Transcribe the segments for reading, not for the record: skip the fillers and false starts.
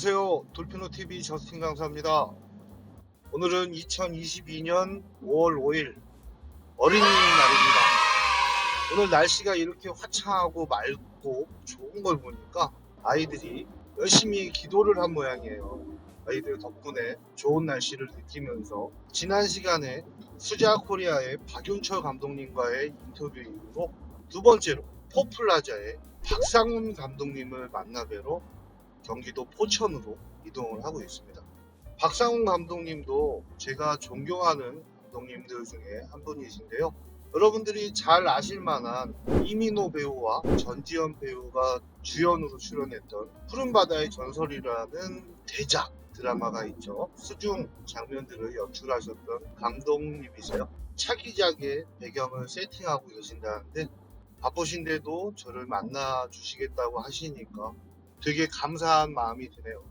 안녕하세요. 돌피노TV 저스틴 강사입니다. 오늘은 2022년 5월 5일 어린이날입니다. 오늘 날씨가 이렇게 화창하고 맑고 좋은 걸 보니까 아이들이 열심히 기도를 한 모양이에요. 아이들 덕분에 좋은 날씨를 느끼면서 지난 시간에 수자코리아의 박윤철 감독님과의 인터뷰 이후로 두 번째로 포플라자의 박상훈 감독님을 만나뵈러 경기도 포천으로 이동을 하고 있습니다. 박상훈 감독님도 제가 존경하는 감독님들 중에 한 분이신데요. 여러분들이 잘 아실 만한 이민호 배우와 전지현 배우가 주연으로 출연했던 푸른바다의 전설이라는 대작 드라마가 있죠. 수중 장면들을 연출하셨던 감독님이세요. 차기작의 배경을 세팅하고 계신다는데 바쁘신데도 저를 만나 주시겠다고 하시니까 되게 감사한 마음이 드네요.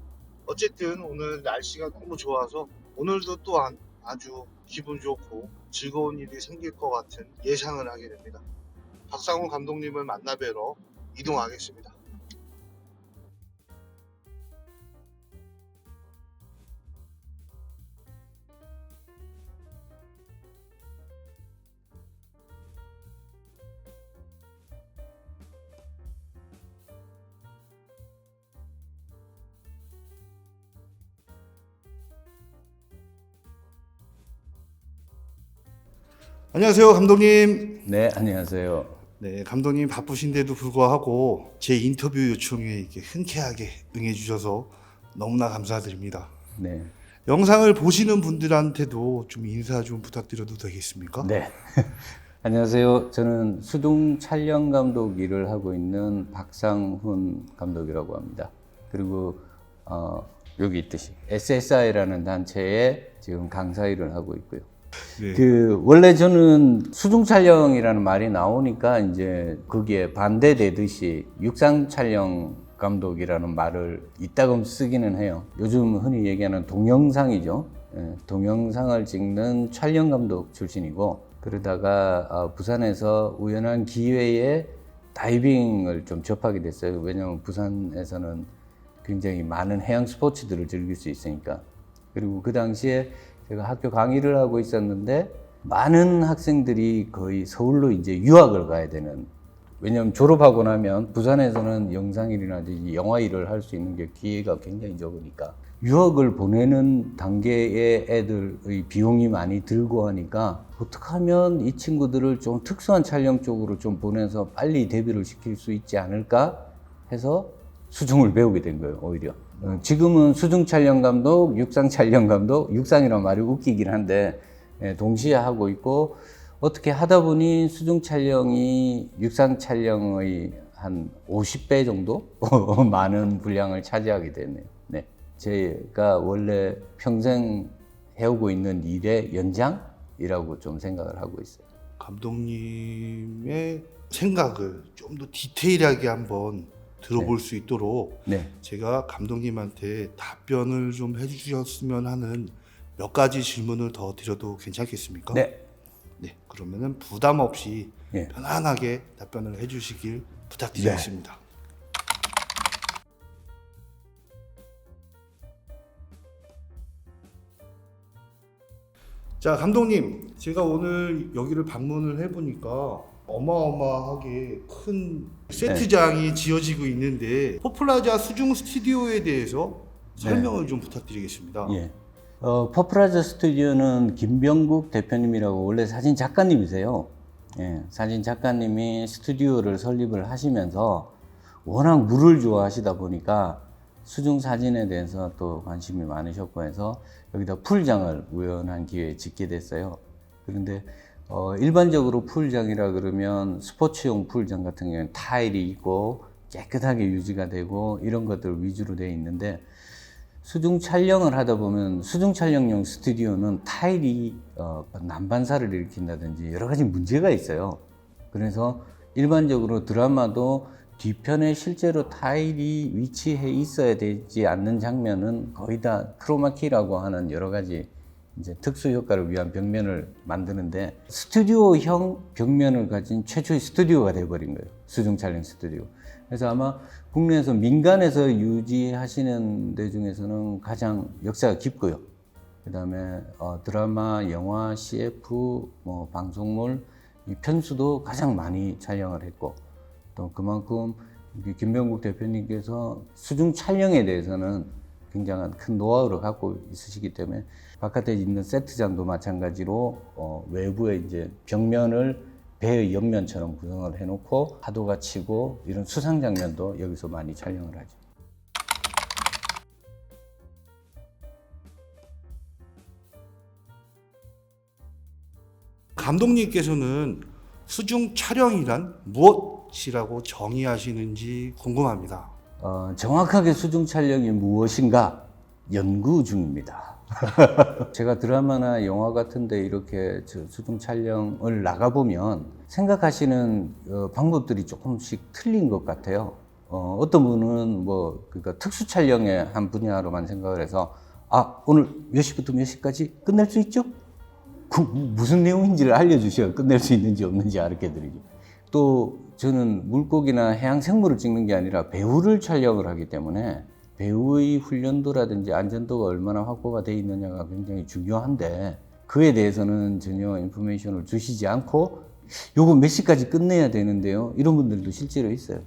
어쨌든 오늘 날씨가 너무 좋아서 오늘도 또한 아주 기분 좋고 즐거운 일이 생길 것 같은 예상을 하게 됩니다. 박상훈 감독님을 만나 뵈러 이동하겠습니다. 안녕하세요, 감독님. 네, 안녕하세요. 네, 감독님 바쁘신데도 불구하고 제 인터뷰 요청에 이렇게 흔쾌하게 응해주셔서 너무나 감사드립니다. 네. 영상을 보시는 분들한테도 좀 인사 좀 부탁드려도 되겠습니까? 네. 안녕하세요. 저는 수중 촬영 감독 일을 하고 있는 박상훈 감독이라고 합니다. 그리고 여기 있듯이 SSI라는 단체에 지금 강사 일을 하고 있고요. 네. 원래 저는 수중 촬영이라는 말이 나오니까 이제 거기에 반대되듯이 육상 촬영 감독이라는 말을 이따금 쓰기는 해요. 요즘 흔히 얘기하는 동영상이죠. 예, 동영상을 찍는 촬영 감독 출신이고, 그러다가 부산에서 우연한 기회에 다이빙을 좀 접하게 됐어요. 왜냐하면 부산에서는 굉장히 많은 해양 스포츠들을 즐길 수 있으니까. 그리고 그 당시에 제가 학교 강의를 하고 있었는데 많은 학생들이 거의 서울로 이제 유학을 가야 되는, 왜냐하면 졸업하고 나면 부산에서는 영상일이나 영화 일을 할 수 있는 게 기회가 굉장히 적으니까 유학을 보내는 단계의 애들의 비용이 많이 들고 하니까 어떻게 하면 이 친구들을 좀 특수한 촬영 쪽으로 좀 보내서 빨리 데뷔를 시킬 수 있지 않을까 해서 수중을 배우게 된 거예요, 오히려. 지금은 수중 촬영 감독, 육상 촬영 감독, 육상이란 말이 웃기긴 한데 동시에 하고 있고, 어떻게 하다 보니 수중 촬영이 육상 촬영의 한 50배 정도 많은 분량을 차지하게 됐네요. 네. 제가 원래 평생 해오고 있는 일의 연장이라고 좀 생각을 하고 있어요. 감독님의 생각을 좀 더 디테일하게 한번 들어볼 수 있도록 네. 제가 감독님한테 답변을 좀 해주셨으면 하는 몇 가지 질문을 더 드려도 괜찮겠습니까? 네. 네, 그러면은 부담 없이 예. 편안하게 답변을 해주시길 부탁드리겠습니다. 자, 감독님, 제가 오늘 여기를 방문을 해보니까 어마어마하게 큰 세트장이 지어지고 있는데 포플라자 수중 스튜디오에 대해서 설명을 좀 부탁드리겠습니다. 예. 퍼플라자 스튜디오는 김병국 대표님이라고 원래 사진 작가님이세요. 예, 사진 작가님이 스튜디오를 설립을 하시면서 워낙 물을 좋아하시다 보니까 수중 사진에 대해서 또 관심이 많으셨고 해서 여기다 풀장을 우연한 기회에 짓게 됐어요. 그런데 일반적으로 풀장이라 그러면 스포츠용 풀장 같은 경우는 타일이 있고 깨끗하게 유지가 되고 이런 것들 위주로 되어 있는데, 수중 촬영을 하다 보면 수중 촬영용 스튜디오는 타일이 난반사를 일으킨다든지 여러 가지 문제가 있어요. 그래서 일반적으로 드라마도 뒤편에 실제로 타일이 위치해 있어야 되지 않는 장면은 거의 다 크로마키라고 하는 여러 가지 이제 특수 효과를 위한 벽면을 만드는데 스튜디오형 벽면을 가진 최초의 스튜디오가 돼버린 거예요. 수중 촬영 스튜디오. 그래서 아마 국내에서 민간에서 유지하시는 데 중에서는 가장 역사가 깊고요. 그다음에 드라마, 영화, CF, 뭐 방송물 이 편수도 가장 많이 촬영을 했고 또 그만큼 김병국 대표님께서 수중 촬영에 대해서는 굉장한 큰 노하우를 갖고 있으시기 때문에 바깥에 있는 세트장도 마찬가지로 외부에 이제 벽면을 배의 옆면처럼 구성을 해놓고 파도가 치고 이런 수상 장면도 여기서 많이 촬영을 하죠. 감독님께서는 수중 촬영이란 무엇이라고 정의하시는지 궁금합니다. 정확하게 수중 촬영이 무엇인가 연구 중입니다. 제가 드라마나 영화 같은데 이렇게 수중 촬영을 나가보면 생각하시는 방법들이 조금씩 틀린 것 같아요. 어떤 분은 그러니까 특수 촬영의 한 분야로만 생각을 해서 오늘 몇 시부터 몇 시까지 끝낼 수 있죠? 그 무슨 내용인지를 알려주셔야 끝낼 수 있는지 없는지 알게 드리죠. 또 저는 물고기나 해양 생물을 찍는 게 아니라 배우를 촬영을 하기 때문에 배우의 훈련도라든지 안전도가 얼마나 확보가 되어 있느냐가 굉장히 중요한데 그에 대해서는 전혀 인포메이션을 주시지 않고 요거 몇 시까지 끝내야 되는데요. 이런 분들도 실제로 있어요.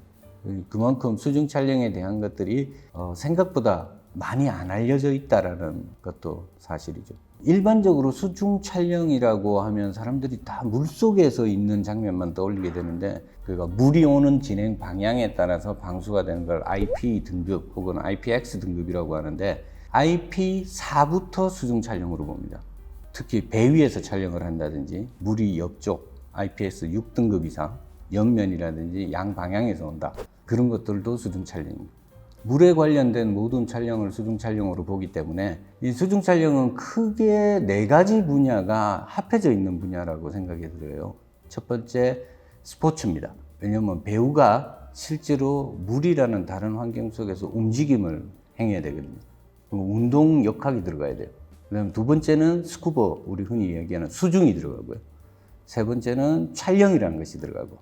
그만큼 수중 촬영에 대한 것들이 생각보다 많이 안 알려져 있다라는 것도 사실이죠. 일반적으로 수중 촬영이라고 하면 사람들이 다 물속에서 있는 장면만 떠올리게 되는데 그러니까 물이 오는 진행 방향에 따라서 방수가 되는 걸 IP 등급 혹은 IPX 등급이라고 하는데 IP4부터 수중 촬영으로 봅니다. 특히 배 위에서 촬영을 한다든지 물이 옆쪽 IPS 6등급 이상 옆면이라든지 양방향에서 온다. 그런 것들도 수중 촬영입니다. 물에 관련된 모든 촬영을 수중 촬영으로 보기 때문에 이 수중 촬영은 크게 4가지 분야가 합해져 있는 분야라고 생각이 들어요. 첫 번째 스포츠입니다. 왜냐하면 배우가 실제로 물이라는 다른 환경 속에서 움직임을 행해야 되거든요. 운동 역학이 들어가야 돼요. 그다음 두 번째는 스쿠버, 우리 흔히 얘기하는 수중이 들어가고요. 세 번째는 촬영이라는 것이 들어가고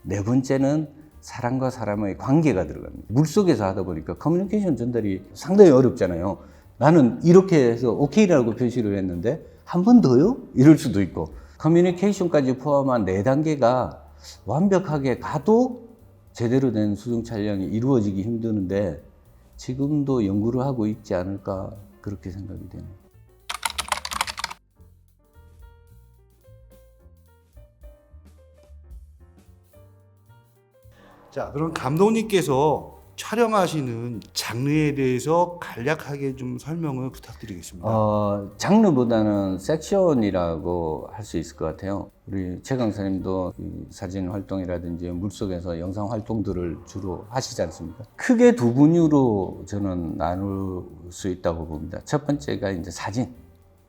네 번째는 사람과 사람의 관계가 들어갑니다. 물속에서 하다 보니까 커뮤니케이션 전달이 상당히 어렵잖아요. 나는 이렇게 해서 오케이라고 표시를 했는데 한 번 더요? 이럴 수도 있고 커뮤니케이션까지 포함한 4단계가 완벽하게 가도 제대로 된 수중 촬영이 이루어지기 힘드는데 지금도 연구를 하고 있지 않을까 그렇게 생각이 되네요. 자, 그럼 감독님께서 촬영하시는 장르에 대해서 간략하게 좀 설명을 부탁드리겠습니다. 장르보다는 섹션이라고 할 수 있을 것 같아요. 우리 최 강사님도 사진 활동이라든지 물속에서 영상 활동들을 주로 하시지 않습니까? 크게 2분류로 저는 나눌 수 있다고 봅니다. 첫 번째가 이제 사진,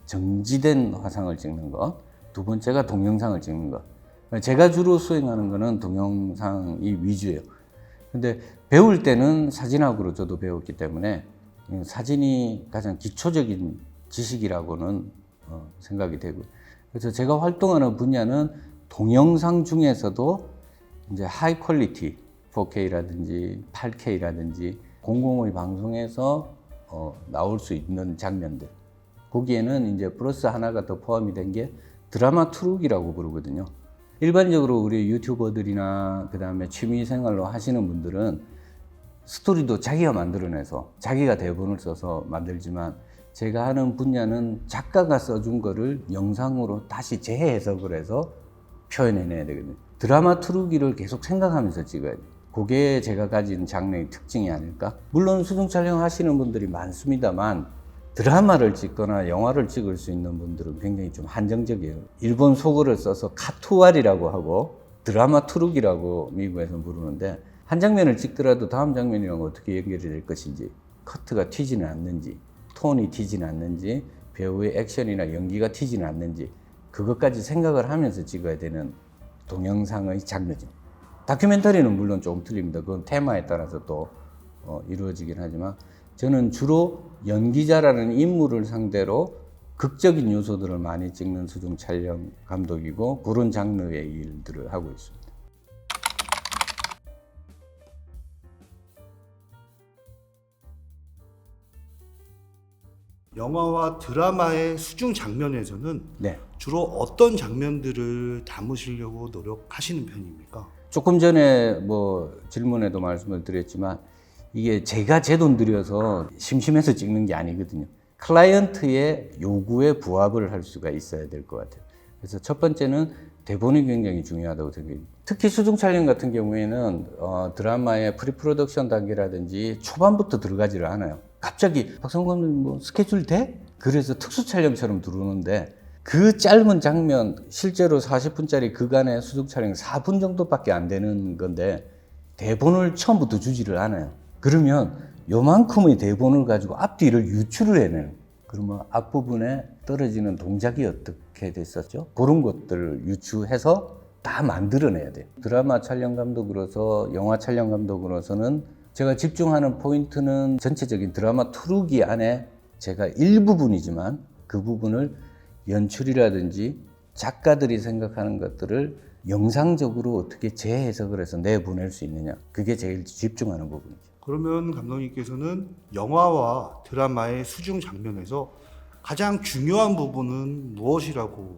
정지된 화상을 찍는 것. 두 번째가 동영상을 찍는 것. 제가 주로 수행하는 거는 동영상이 위주예요. 근데 배울 때는 사진학으로 저도 배웠기 때문에 사진이 가장 기초적인 지식이라고는 생각이 되고요. 그래서 제가 활동하는 분야는 동영상 중에서도 이제 하이 퀄리티 4K라든지 8K라든지 공공의 방송에서 나올 수 있는 장면들. 거기에는 이제 플러스 하나가 더 포함이 된 게 드라마 트룩이라고 부르거든요. 일반적으로 우리 유튜버들이나 그 다음에 취미생활로 하시는 분들은 스토리도 자기가 만들어내서 자기가 대본을 써서 만들지만 제가 하는 분야는 작가가 써준 거를 영상으로 다시 재해석을 해서 표현해내야 되거든요. 드라마 트루기를 계속 생각하면서 찍어야 돼요. 그게 제가 가진 장르의 특징이 아닐까? 물론 수중 촬영 하시는 분들이 많습니다만 드라마를 찍거나 영화를 찍을 수 있는 분들은 굉장히 좀 한정적이에요. 일본 속어를 써서 카투알이라고 하고 드라마 트룩이라고 미국에서 부르는데 한 장면을 찍더라도 다음 장면이랑 어떻게 연결이 될 것인지 커트가 튀지는 않는지 톤이 튀지는 않는지 배우의 액션이나 연기가 튀지는 않는지 그것까지 생각을 하면서 찍어야 되는 동영상의 장르죠. 다큐멘터리는 물론 조금 틀립니다. 그건 테마에 따라서 또 이루어지긴 하지만 저는 주로 연기자라는 인물을 상대로 극적인 요소들을 많이 찍는 수중 촬영 감독이고 그런 장르의 일들을 하고 있습니다. 영화와 드라마의 수중 장면에서는 네. 주로 어떤 장면들을 담으시려고 노력하시는 편입니까? 조금 전에 뭐 질문에도 말씀을 드렸지만 이게 제가 제 돈 들여서 심심해서 찍는 게 아니거든요. 클라이언트의 요구에 부합을 할 수가 있어야 될 것 같아요. 그래서 첫 번째는 대본이 굉장히 중요하다고 생각해요. 특히 수중 촬영 같은 경우에는 드라마의 프리프로덕션 단계라든지 초반부터 들어가지를 않아요. 갑자기 박성광 감독님 뭐 스케줄 돼? 그래서 특수 촬영처럼 들어오는데 그 짧은 장면, 실제로 40분짜리 그간의 수중 촬영 4분 정도밖에 안 되는 건데 대본을 처음부터 주지를 않아요. 그러면 요만큼의 대본을 가지고 앞뒤를 유추를 해내요. 그러면 앞부분에 떨어지는 동작이 어떻게 됐었죠? 그런 것들을 유추해서 다 만들어내야 돼요. 드라마 촬영 감독으로서, 영화 촬영 감독으로서는 제가 집중하는 포인트는 전체적인 드라마 투루기 안에 제가 일부분이지만 그 부분을 연출이라든지 작가들이 생각하는 것들을 영상적으로 어떻게 재해석을 해서 내보낼 수 있느냐. 그게 제일 집중하는 부분이죠. 그러면 감독님께서는 영화와 드라마의 수중 장면에서 가장 중요한 부분은 무엇이라고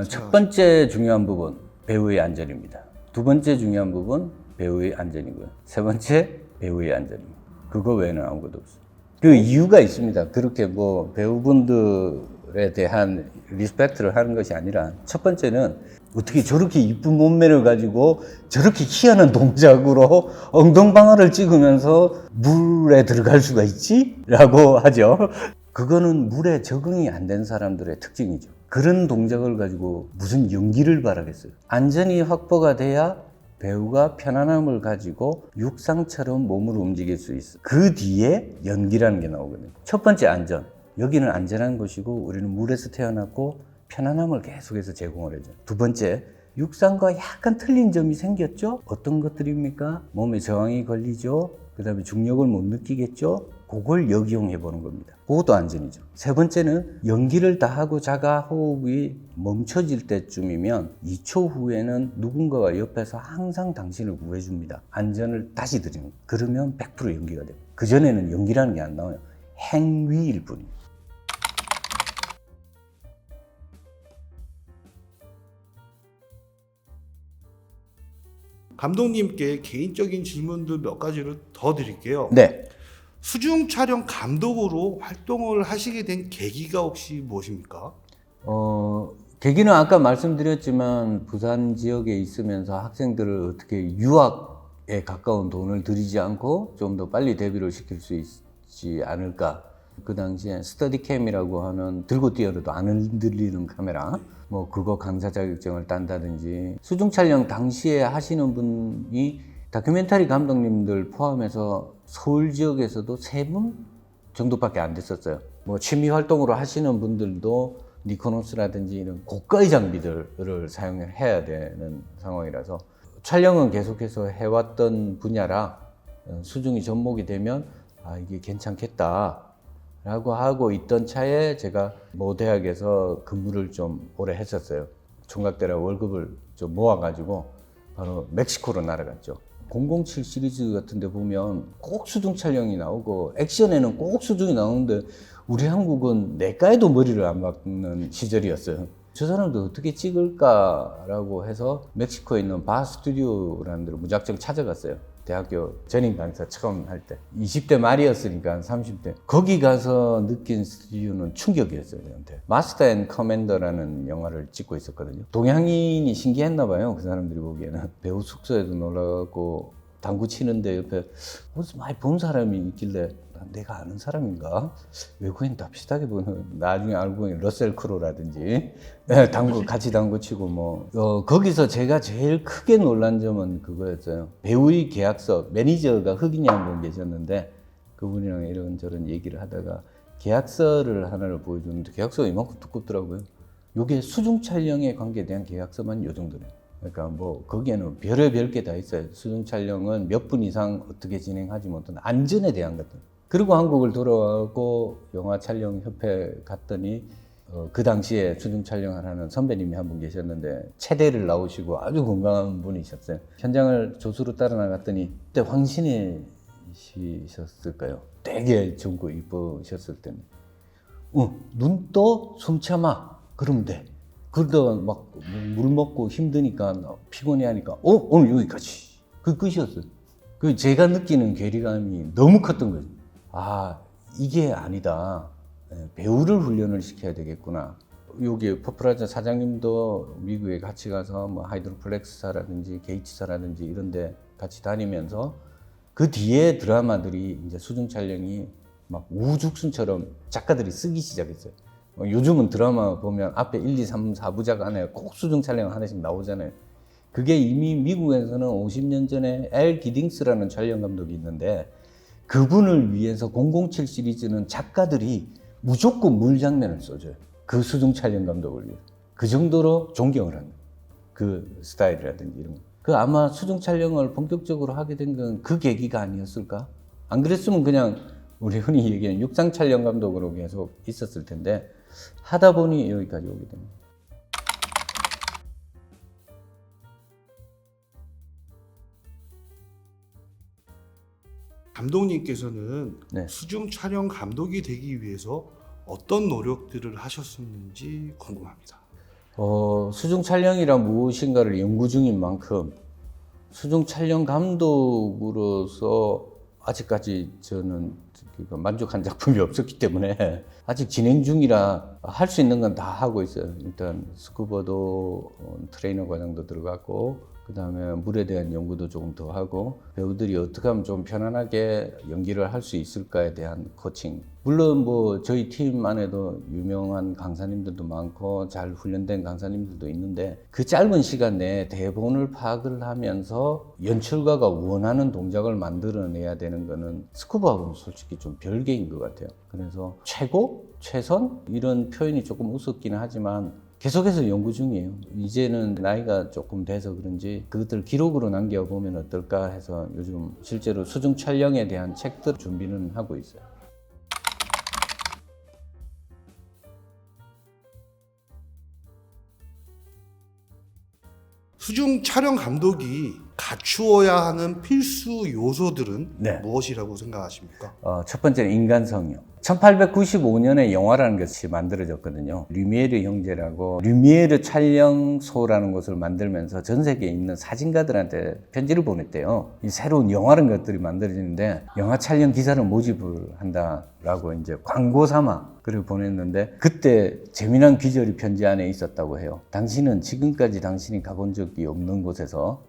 첫 번째 중요한 부분, 배우의 안전입니다. 두 번째 중요한 부분, 배우의 안전이고요. 세 번째, 배우의 안전입니다. 그거 외에는 아무것도 없어요. 그 이유가 있습니다. 그렇게 뭐 배우분들에 대한 리스펙트를 하는 것이 아니라 첫 번째는 어떻게 저렇게 이쁜 몸매를 가지고 저렇게 희한한 동작으로 엉덩방아를 찍으면서 물에 들어갈 수가 있지? 라고 하죠. 그거는 물에 적응이 안 된 사람들의 특징이죠. 그런 동작을 가지고 무슨 연기를 바라겠어요. 안전이 확보가 돼야 배우가 편안함을 가지고 육상처럼 몸을 움직일 수 있어. 그 뒤에 연기라는 게 나오거든요. 첫 번째 안전. 여기는 안전한 곳이고 우리는 물에서 태어났고 편안함을 계속해서 제공을 해줘요. 두 번째, 육상과 약간 틀린 점이 생겼죠? 어떤 것들입니까? 몸에 저항이 걸리죠? 그 다음에 중력을 못 느끼겠죠? 그걸 역이용해 보는 겁니다. 그것도 안전이죠. 세 번째는 연기를 다 하고 자가 호흡이 멈춰질 때쯤이면 2초 후에는 누군가가 옆에서 항상 당신을 구해줍니다. 안전을 다시 드리는 거예요. 그러면 100% 연기가 돼요. 그전에는 연기라는 게 안 나와요. 행위일 뿐이에요. 감독님께 개인적인 질문들 몇 가지를 더 드릴게요. 네. 수중 촬영 감독으로 활동을 하시게 된 계기가 혹시 무엇입니까? 계기는 아까 말씀드렸지만 부산 지역에 있으면서 학생들을 어떻게 유학에 가까운 돈을 들이지 않고 좀 더 빨리 데뷔를 시킬 수 있지 않을까. 그 당시에 스터디캠이라고 하는 들고 뛰어도 안 흔들리는 카메라, 뭐 그거 강사 자격증을 딴다든지, 수중 촬영 당시에 하시는 분이 다큐멘터리 감독님들 포함해서 서울 지역에서도 3분 정도밖에 안 됐었어요. 뭐 취미 활동으로 하시는 분들도 니코노스라든지 이런 고가의 장비들을 사용해야 되는 상황이라서 촬영은 계속해서 해왔던 분야라 수중이 접목이 되면 이게 괜찮겠다 라고 하고 있던 차에 제가 모 대학에서 근무를 좀 오래 했었어요. 총각대라 월급을 좀 모아가지고 바로 멕시코로 날아갔죠. 007 시리즈 같은 데 보면 꼭 수중 촬영이 나오고 액션에는 꼭 수중이 나오는데 우리 한국은 내과에도 머리를 안 박는 시절이었어요. 저 사람도 어떻게 찍을까라고 해서 멕시코에 있는 바 스튜디오라는 데를 무작정 찾아갔어요. 대학교 전임 강사 처음 할 때 20대 말이었으니까 30대 거기 가서 느낀 스튜디오는 충격이었어요. 저한테 마스터 앤 커맨더라는 영화를 찍고 있었거든요. 동양인이 신기했나 봐요. 그 사람들이 보기에는 배우 숙소에도 놀라고 당구 치는데 옆에 무슨 많이 본 사람이 있길래 내가 아는 사람인가? 외국인 다 비슷하게 보는. 나중에 알고 보니 러셀 크로라든지 당구 같이 당구 치고 뭐 거기서 제가 제일 크게 놀란 점은 그거였어요. 배우의 계약서, 매니저가 흑인이 한 분 계셨는데 그분이랑 이런저런 얘기를 하다가 계약서를 하나를 보여줬는데 계약서가 이만큼 두껍더라고요. 요게 수중 촬영에 관계된 계약서만 요 정도래요. 그러니까 뭐 거기에는 별의별 게 다 있어요. 수중 촬영은 몇 분 이상 어떻게 진행하지 못한 안전에 대한 것들. 그리고 한국을 돌아가고 영화 촬영 협회 갔더니 그 당시에 수중 촬영을 하는 선배님이 한 분 계셨는데 체대를 나오시고 아주 건강한 분이셨어요. 현장을 조수로 따라 나갔더니 그때 황신혜시셨을까요? 되게 젊고 이쁘셨을 때는 눈 떠 숨 참아 그러면 돼. 그러다가 막 물 먹고 힘드니까 피곤해 하니까 오늘 여기까지. 그 끝이었어요. 그 제가 느끼는 괴리감이 너무 컸던 거죠. 아 이게 아니다. 배우를 훈련을 시켜야 되겠구나. 여기 퍼플라자 사장님도 미국에 같이 가서 뭐 하이드로플렉스사라든지 게이츠사라든지 이런 데 같이 다니면서 그 뒤에 드라마들이 이제 수중 촬영이 막 우죽순처럼 작가들이 쓰기 시작했어요. 요즘은 드라마 보면 앞에 1, 2, 3, 4부작 안에 꼭 수중 촬영 하나씩 나오잖아요. 그게 이미 미국에서는 50년 전에 엘 기딩스라는 촬영 감독이 있는데 그분을 위해서 007 시리즈는 작가들이 무조건 물 장면을 써줘요. 그 수중 촬영 감독을 위해. 그 정도로 존경을 합니다. 그 스타일이라든지 이런 거. 그 아마 수중 촬영을 본격적으로 하게 된 건 그 계기가 아니었을까? 안 그랬으면 그냥 우리 흔히 얘기하는 육상 촬영 감독으로 계속 있었을 텐데 하다 보니 여기까지 오게 됩니다. 감독님께서는 네. 수중 촬영 감독이 되기 위해서 어떤 노력들을 하셨는지 궁금합니다. 수중 촬영이란 무엇인가를 연구 중인 만큼 수중 촬영 감독으로서 아직까지 저는 만족한 작품이 없었기 때문에 아직 진행 중이라 할 수 있는 건 다 하고 있어요. 일단 스쿠버도 트레이너 과정도 들어갔고 그 다음에 물에 대한 연구도 조금 더 하고 배우들이 어떻게 하면 좀 편안하게 연기를 할 수 있을까에 대한 코칭. 물론 뭐 저희 팀 안에도 유명한 강사님들도 많고 잘 훈련된 강사님들도 있는데 그 짧은 시간 내에 대본을 파악을 하면서 연출가가 원하는 동작을 만들어내야 되는 거는 스쿠버하고는 솔직히 좀 별개인 것 같아요. 그래서 최고? 최선? 이런 표현이 조금 우습기는 하지만 계속해서 연구 중이에요. 이제는 나이가 조금 돼서 그런지 그것들 기록으로 남겨보면 어떨까 해서 요즘 실제로 수중 촬영에 대한 책들 준비는 하고 있어요. 수중 촬영 감독이 갖추어야 하는 필수 요소들은 네. 무엇이라고 생각하십니까? 첫 번째는 인간성이요. 1895년에 영화라는 것이 만들어졌거든요. 류미에르 형제라고 류미에르 촬영소라는 곳을 만들면서 전 세계에 있는 사진가들한테 편지를 보냈대요. 이 새로운 영화라는 것들이 만들어지는데 영화 촬영 기사를 모집을 한다라고 이제 광고 삼아 글을 보냈는데 그때 재미난 귀절이 편지 안에 있었다고 해요. 당신은 지금까지 당신이 가본 적이 없는 곳에서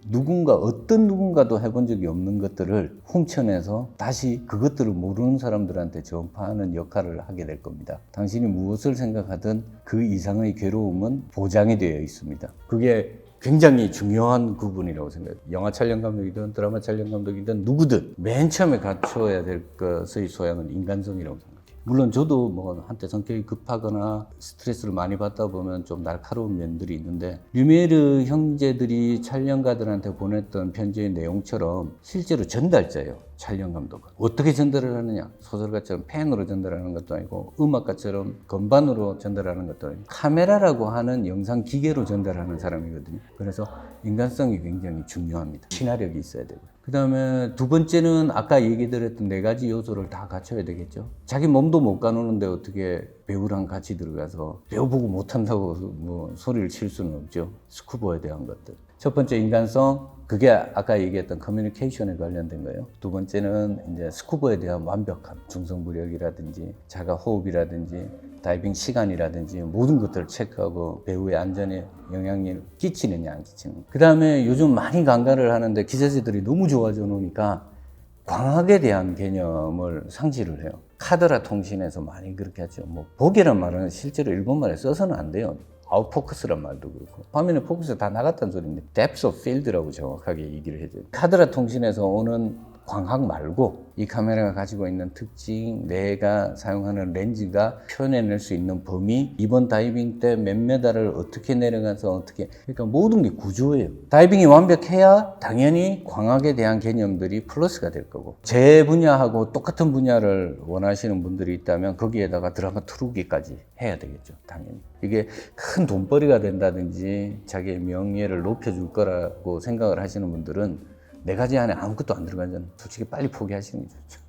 어떤 누군가도 해본 적이 없는 것들을 훔쳐내서 다시 그것들을 모르는 사람들한테 전파하는 역할을 하게 될 겁니다. 당신이 무엇을 생각하든 그 이상의 괴로움은 보장이 되어 있습니다. 그게 굉장히 중요한 부분이라고 생각해요. 영화 촬영 감독이든 드라마 촬영 감독이든 누구든 맨 처음에 갖춰야 될 것의 소양은 인간성이라고 생각해요. 물론 저도 뭐 한때 성격이 급하거나 스트레스를 많이 받다 보면 좀 날카로운 면들이 있는데 류미에르 형제들이 촬영가들한테 보냈던 편지의 내용처럼 실제로 전달자예요. 촬영 감독은. 어떻게 전달을 하느냐? 소설가처럼 펜으로 전달하는 것도 아니고 음악가처럼 건반으로 전달하는 것도 아니고 카메라라고 하는 영상 기계로 전달하는 사람이거든요. 그래서 인간성이 굉장히 중요합니다. 친화력이 있어야 되고요. 그 다음에 두 번째는 아까 얘기 드렸던 4가지 요소를 다 갖춰야 되겠죠. 자기 몸도 못 가누는데 어떻게 배우랑 같이 들어가서 배우 보고 못한다고 뭐 소리를 칠 수는 없죠. 스쿠버에 대한 것들. 첫 번째 인간성, 그게 아까 얘기했던 커뮤니케이션에 관련된 거예요. 두 번째는 이제 스쿠버에 대한 완벽함, 중성부력이라든지 자가 호흡이라든지 다이빙 시간이라든지 모든 것들을 체크하고 배우의 안전에 영향을 끼치느냐 안 끼치느냐. 그 다음에 요즘 많이 강가를 하는데 기자재들이 너무 좋아져 놓으니까 광학에 대한 개념을 상실을 해요. 카드라 통신에서 많이 그렇게 하죠. 뭐 보게란 말은 실제로 일본말에 써서는 안 돼요. 아웃포커스란 말도 그렇고 화면에 포커스가 다 나갔다는 소리인데 depth of field라고 정확하게 얘기를 해줘요. 카드라 통신에서 오는 광학 말고 이 카메라가 가지고 있는 특징, 내가 사용하는 렌즈가 표현해낼 수 있는 범위, 이번 다이빙 때 몇 메달을 어떻게 내려가서 어떻게, 그러니까 모든 게 구조예요. 다이빙이 완벽해야 당연히 광학에 대한 개념들이 플러스가 될 거고, 제 분야하고 똑같은 분야를 원하시는 분들이 있다면 거기에다가 드라마투르기까지 해야 되겠죠, 당연히. 이게 큰 돈벌이가 된다든지 자기의 명예를 높여줄 거라고 생각을 하시는 분들은 4가지 안에 아무것도 안 들어가잖아요. 솔직히 빨리 포기하시는 게 좋죠.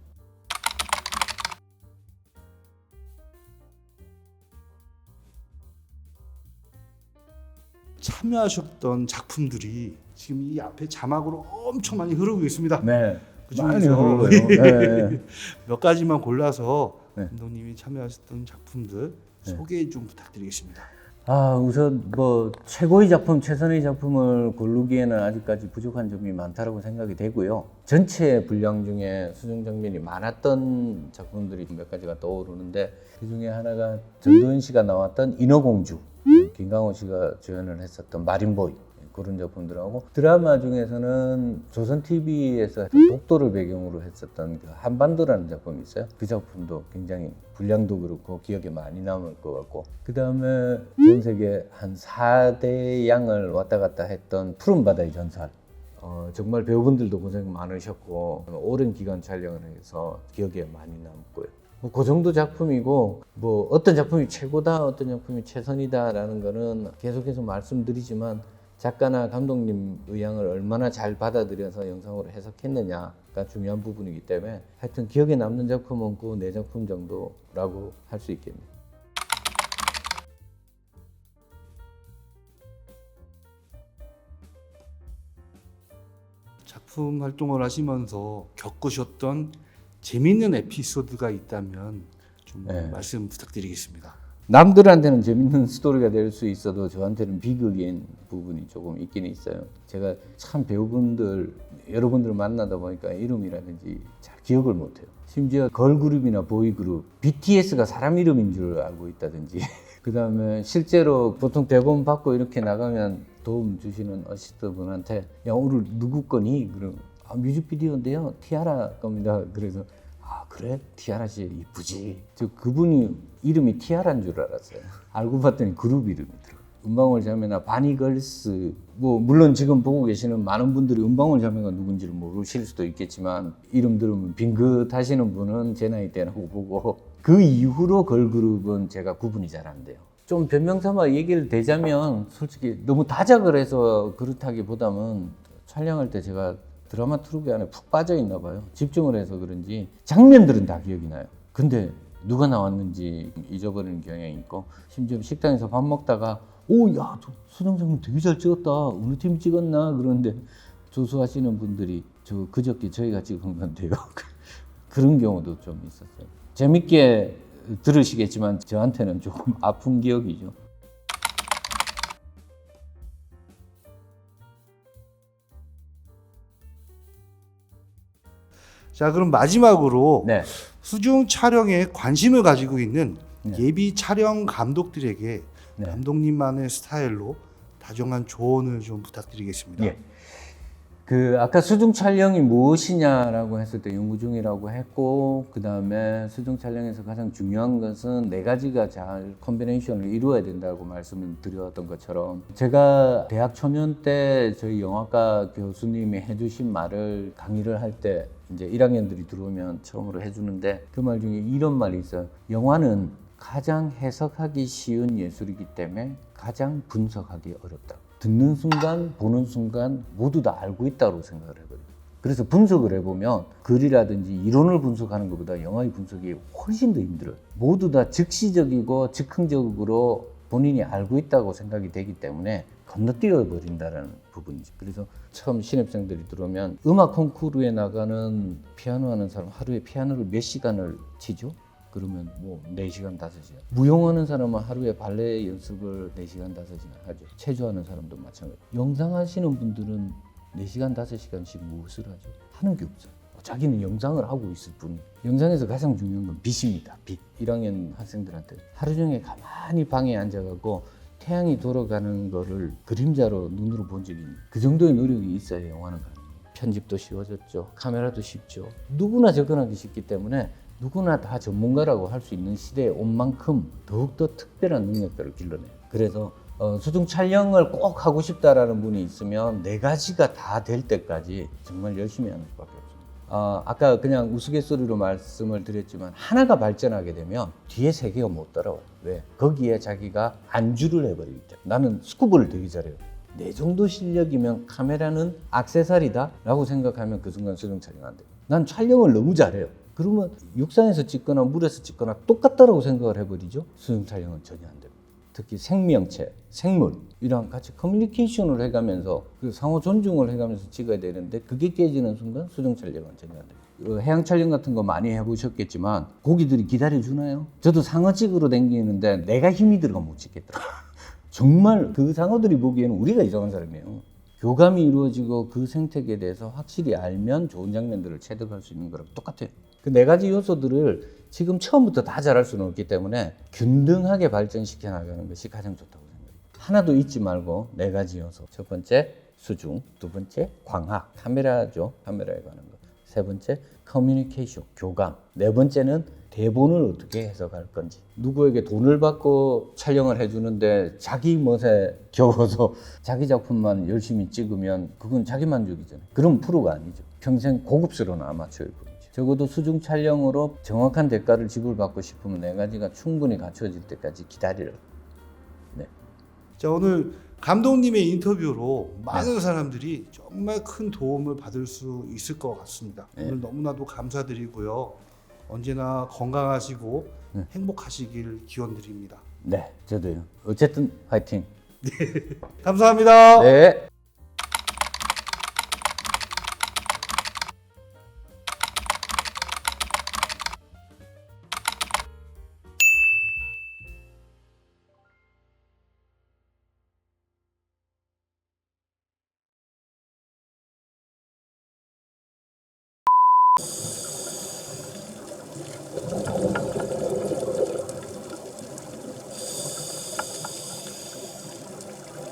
참여하셨던 작품들이 지금 이 앞에 자막으로 엄청 많이 흐르고 있습니다. 네. 그 많이 중에서 흘러요. 네. 몇 가지만 골라서 네. 감독님이 참여하셨던 작품들 소개 좀 부탁드리겠습니다. 우선 뭐 최고의 작품, 최선의 작품을 고르기에는 아직까지 부족한 점이 많다고 생각이 되고요. 전체 분량 중에 수중 장면이 많았던 작품들이 몇 가지가 떠오르는데, 그 중에 하나가 전도연 씨가 나왔던 인어공주, 김강호 씨가 주연을 했었던 마린보이, 그런 작품들하고, 드라마 중에서는 조선TV에서 독도를 배경으로 했었던 그 한반도라는 작품이 있어요. 그 작품도 굉장히 분량도 그렇고 기억에 많이 남을 것 같고, 그 다음에 전 세계 한 4대 양을 왔다 갔다 했던 푸른바다의 전설, 정말 배우분들도 고생 많으셨고 오랜 기간 촬영을 해서 기억에 많이 남고요. 그 정도 작품이고, 뭐 어떤 작품이 최고다, 어떤 작품이 최선이다라는 거는 계속해서 말씀드리지만, 작가나 감독님 의향을 얼마나 잘 받아들여서 영상으로 해석했느냐가 중요한 부분이기 때문에, 하여튼 기억에 남는 작품은 그 4작품 정도라고 할 수 있겠네요. 작품 활동을 하시면서 겪으셨던 재밌는 에피소드가 있다면 좀 네. 말씀 부탁드리겠습니다. 남들한테는 재밌는 스토리가 될 수 있어도 저한테는 비극인 부분이 조금 있긴 있어요. 제가 참 배우분들, 여러분들을 만나다 보니까 이름이라든지 잘 기억을 못해요. 심지어 걸그룹이나 보이그룹, BTS가 사람 이름인 줄 알고 있다든지 그 다음에 실제로 보통 대본 받고 이렇게 나가면 도움 주시는 어시스트 분한테, 야 오늘 누구 거니? 그럼 뮤직비디오인데요, 티아라 겁니다. 그래서 그래? 티아라 씨 이쁘지? 저 그분이 이름이 티아라인 줄 알았어요. 알고 봤더니 그룹 이름이더라고요. 은방울 자매나 바니걸스, 뭐 물론 지금 보고 계시는 많은 분들이 은방울 자매가 누군지를 모르실 수도 있겠지만, 이름 들으면 빙긋 하시는 분은 제 나이 때라고 보고, 그 이후로 걸그룹은 제가 구분이 잘 안 돼요. 좀 변명삼아 얘기를 대자면, 솔직히 너무 다작을 해서 그렇다기보다는 촬영할 때 제가 드라마투르기 안에 푹 빠져 있나 봐요. 집중을 해서 그런지 장면들은 다 기억이 나요. 근데 누가 나왔는지 잊어버리는 경향이 있고, 심지어 식당에서 밥 먹다가 야, 수정 장면 되게 잘 찍었다, 어느 팀 찍었나 그러는데 조수하시는 분들이 그저께 저희가 찍은 건데요. 그런 경우도 좀 있었어요. 재밌게 들으시겠지만 저한테는 조금 아픈 기억이죠. 자, 그럼 마지막으로 네. 수중 촬영에 관심을 가지고 있는 네. 예비 촬영 감독들에게 네. 감독님만의 스타일로 다정한 조언을 좀 부탁드리겠습니다. 예. 아까 수중 촬영이 무엇이냐라고 했을 때 연구 중이라고 했고, 그 다음에 수중 촬영에서 가장 중요한 것은 4가지가 잘 콤비네이션을 이루어야 된다고 말씀을 드렸던 것처럼, 제가 대학 초년 때 저희 영화과 교수님이 해주신 말을 강의를 할 때 이제 1학년들이 들어오면 처음으로 해주는데, 그 말 중에 이런 말이 있어요. 영화는 가장 해석하기 쉬운 예술이기 때문에 가장 분석하기 어렵다. 듣는 순간, 보는 순간 모두 다 알고 있다고 생각을 해버려요. 그래서 분석을 해보면 글이라든지 이론을 분석하는 것보다 영화의 분석이 훨씬 더 힘들어요. 모두 다 즉시적이고 즉흥적으로 본인이 알고 있다고 생각이 되기 때문에 건너뛰어 버린다는 부분이죠. 그래서 처음 신입생들이 들어오면 음악 콩쿠르에 나가는 피아노 하는 사람 하루에 피아노를 몇 시간을 치죠? 그러면 뭐 4시간, 5시간. 무용하는 사람은 하루에 발레 연습을 4시간, 5시간 하죠. 체조하는 사람도 마찬가지. 영상 하시는 분들은 4시간, 5시간씩 무엇을 하죠? 하는 게 없어요. 자기는 영상을 하고 있을 뿐. 영상에서 가장 중요한 건 빛입니다. 빛. 1학년 학생들한테 하루 종일 가만히 방에 앉아갖고 태양이 돌아가는 거를 그림자로 눈으로 본 적이 있는, 그 정도의 노력이 있어야 영화는 가능해요. 편집도 쉬워졌죠. 카메라도 쉽죠. 누구나 접근하기 쉽기 때문에 누구나 다 전문가라고 할 수 있는 시대에 온 만큼 더욱더 특별한 능력들을 길러내요. 그래서 수중 촬영을 꼭 하고 싶다라는 분이 있으면 네 가지가 다 될 때까지 정말 열심히 하는 수밖에 없습니다. 아까 그냥 우스갯소리로 말씀을 드렸지만 하나가 발전하게 되면 뒤에 세 개가 못 따라와요. 왜? 거기에 자기가 안주를 해버리기 때문에. 나는 스쿠버를 되게 잘해요. 내 정도 실력이면 카메라는 액세서리다 라고 생각하면 그 순간 수중 촬영 안 돼요. 난 촬영을 너무 잘해요. 그러면 육상에서 찍거나 물에서 찍거나 똑같다라고 생각을 해버리죠. 수중 촬영은 전혀 안 됩니다. 특히 생명체, 생물 이랑 같이 커뮤니케이션을 해가면서 그 상호 존중을 해가면서 찍어야 되는데 그게 깨지는 순간 수중 촬영은 전혀 안 됩니다. 해양 촬영 같은 거 많이 해보셨겠지만 고기들이 기다려주나요? 저도 상어 찍으러 다니는데 내가 힘이 들어가면 못 찍겠더라고요. 정말 그 상어들이 보기에는 우리가 이상한 사람이에요. 교감이 이루어지고 그 생태계에 대해서 확실히 알면 좋은 장면들을 체득할 수 있는 거랑 똑같아요. 그 네 가지 요소들을 지금 처음부터 다 잘할 수는 없기 때문에 균등하게 발전시켜 나가는 것이 가장 좋다고 생각합니다. 하나도 잊지 말고 네 가지 요소. 첫 번째 수중, 두 번째 광학, 카메라죠. 카메라에 관한 거. 세 번째 커뮤니케이션, 교감. 네 번째는 대본을 어떻게 해석할 건지. 누구에게 돈을 받고 촬영을 해주는데 자기 멋에 겨워서 자기 작품만 열심히 찍으면 그건 자기 만족이잖아요. 그럼 프로가 아니죠. 평생 고급스러운 아마추어일 뿐이죠. 적어도 수중 촬영으로 정확한 대가를 지불받고 싶으면 네 가지가 충분히 갖춰질 때까지 기다리라. 네. 자, 오늘 감독님의 인터뷰로 많은 사람들이 정말 큰 도움을 받을 수 있을 것 같습니다. 네. 오늘 너무나도 감사드리고요. 언제나 건강하시고 행복하시길 기원드립니다. 네, 저도요. 어쨌든 화이팅. 감사합니다. 네.